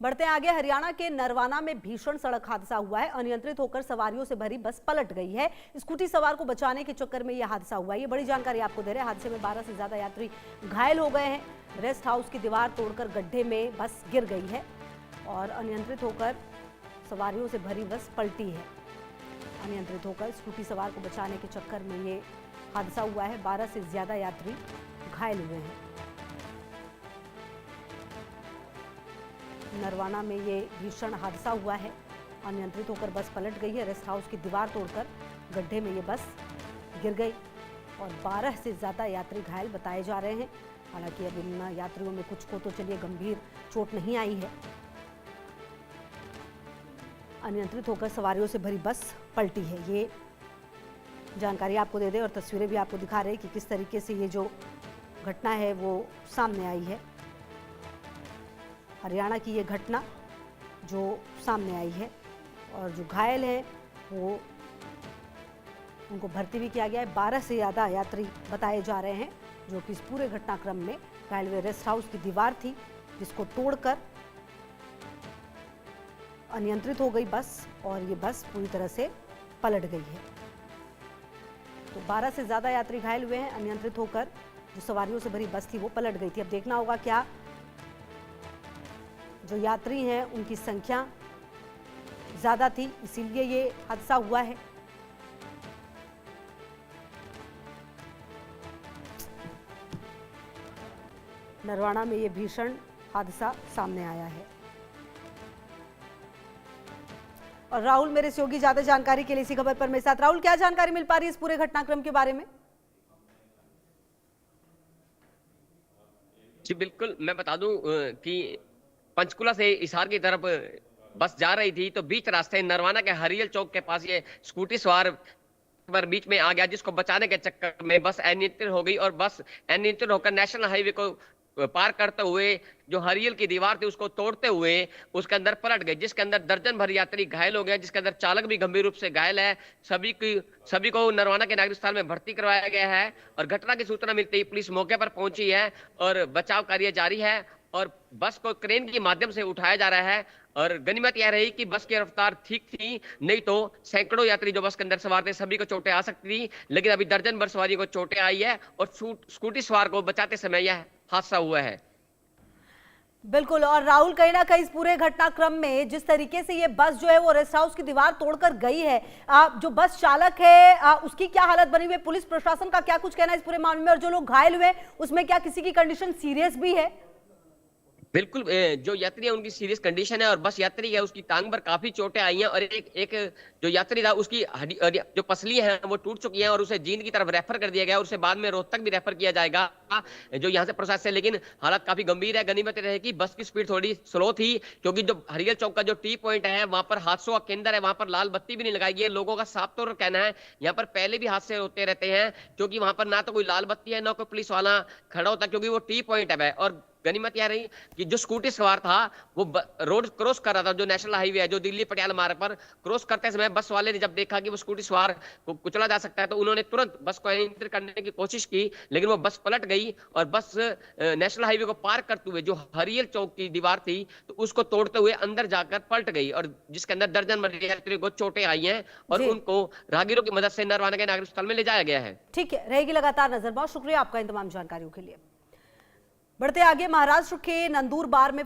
बढ़ते आगे, हरियाणा के नरवाना में भीषण सड़क हादसा हुआ है। अनियंत्रित होकर सवारियों से भरी बस पलट गई है। स्कूटी सवार को बचाने के चक्कर में यह हादसा हुआ है। ये बड़ी जानकारी आपको दे रहे हैं। हादसे में 12 से ज्यादा यात्री घायल हो गए हैं। रेस्ट हाउस की दीवार तोड़कर गड्ढे में बस गिर गई है और अनियंत्रित होकर सवारियों से भरी बस पलटी है। अनियंत्रित होकर स्कूटी सवार को बचाने के चक्कर में ये हादसा हुआ है। 12 से ज्यादा यात्री घायल हुए हैं। नरवाना में ये भीषण हादसा हुआ है। अनियंत्रित होकर बस पलट गई है। रेस्ट हाउस की दीवार तोड़कर गड्ढे में ये बस गिर गई और 12 से ज़्यादा यात्री घायल बताए जा रहे हैं। हालांकि अब इन यात्रियों में कुछ को तो चलिए गंभीर चोट नहीं आई है। अनियंत्रित होकर सवारियों से भरी बस पलटी है। ये जानकारी आपको दे दें और तस्वीरें भी आपको दिखा रहे हैं कि किस तरीके से ये जो घटना है वो सामने आई है। हरियाणा की ये घटना जो सामने आई है और जो घायल हैं वो उनको भर्ती भी किया गया है। 12 से ज़्यादा यात्री बताए जा रहे हैं जो कि इस पूरे घटनाक्रम में घायल हुए। रेस्ट हाउस की दीवार थी जिसको तोड़कर अनियंत्रित हो गई बस और ये बस पूरी तरह से पलट गई है। तो 12 से ज़्यादा यात्री घायल हुए हैं। अनियंत्रित होकर जो सवारियों से भरी बस थी वो पलट गई थी। अब देखना होगा क्या जो यात्री हैं उनकी संख्या ज़्यादा थी इसीलिए ये हादसा हुआ है। नरवाना में ये भीषण हादसा सामने आया है। और राहुल मेरे सहयोगी ज्यादा जानकारी के लिए इसी खबर पर मेरे साथ। राहुल, क्या जानकारी मिल पा रही है इस पूरे घटनाक्रम के बारे में? जी बिल्कुल, मैं बता दूं कि पंचकुला से हिसार की तरफ बस जा रही थी तो बीच रास्ते नरवाना के हरियल चौक के पास ये स्कूटी सवार पर बीच में आ गया, जिसको बचाने के चक्कर में बस अनियंत्रित हो गई और बस अनियंत्रित होकर नेशनल हाईवे को पार करते हुए जो हरियल की दीवार थी उसको तोड़ते हुए उसके अंदर पलट गई, जिसके अंदर दर्जन भर यात्री घायल हो गए, जिसके अंदर चालक भी गंभीर रूप से घायल है। सभी को नरवाना के नागरिक अस्पताल में भर्ती करवाया गया है और घटना की सूचना मिलते ही पुलिस मौके पर पहुंची है और बचाव कार्य जारी है और बस को क्रेन के माध्यम से उठाया जा रहा है। और गनीमत यह रही कि बस की रफ्तार ठीक थी, नहीं तो सैकड़ों यात्री जो बस के अंदर सवार थे सभी को चोटें आ सकती थी, लेकिन अभी दर्जन भर सवारी को चोटें आई है और स्कूटी सवार को बचाते समय यह हादसा हुआ है। बिल्कुल। और राहुल, कहीं ना कहीं इस पूरे घटनाक्रम में जिस तरीके से ये बस जो है वो रेस्ट हाउस की दीवार तोड़कर गई है, जो बस चालक है उसकी क्या हालत बनी हुई है? पुलिस प्रशासन का क्या कुछ कहना है इस पूरे मामले में? और जो लोग घायल हुए उसमें क्या किसी की कंडीशन सीरियस भी है? बिल्कुल, जो यात्री है उनकी सीरियस कंडीशन है और बस यात्री है उसकी टांग पर काफी चोटें आई हैं और एक जो यात्री था उसकी जो पसली है वो टूट चुकी है और उसे जींद की तरफ रेफर कर दिया गया और उसे बाद में रोहतक भी रेफर किया जाएगा जो यहाँ से प्रोसेस है, लेकिन हालत काफी गंभीर है। गनीमत रहेगी बस की स्पीड थोड़ी स्लो थी क्योंकि जो हरियल चौक का जो टी पॉइंट है वहां पर हादसों का केंद्र है, वहां पर लाल बत्ती भी नहीं लगाई गई है। लोगों का साफ तौर पर कहना है यहाँ पर पहले भी हादसे होते रहते हैं क्योंकि वहां पर ना तो कोई लाल बत्ती है ना कोई पुलिस वाला खड़ा होता, क्योंकि वो टी पॉइंट है। और गनीमत यह रही कि जो स्कूटी सवार था वो रोड क्रॉस कर रहा था, जो नेशनल हाईवे है जो दिल्ली पटियाला मार्ग पर क्रॉस करते समय बस वाले ने जब देखा कि वो स्कूटी सवार को कुचला जा सकता है तो उन्होंने तुरंत बस को नियंत्रित करने की कोशिश की, लेकिन वो बस पलट गई और बस नेशनल हाईवे को पार करते हुए जो हरियल चौक की दीवार थी तो उसको तोड़ते हुए अंदर जाकर पलट गई और जिसके अंदर दर्जन भर यात्रियों को चोटें आई हैं और उनको राहगीरों की मदद से नरवाना के नागरिक अस्पताल में ले जाया गया है। ठीक है, रहेगी लगातार नजर। बहुत शुक्रिया आपका इन तमाम जानकारियों के लिए। बढ़ते आगे, महाराष्ट्र के नंदुरबार में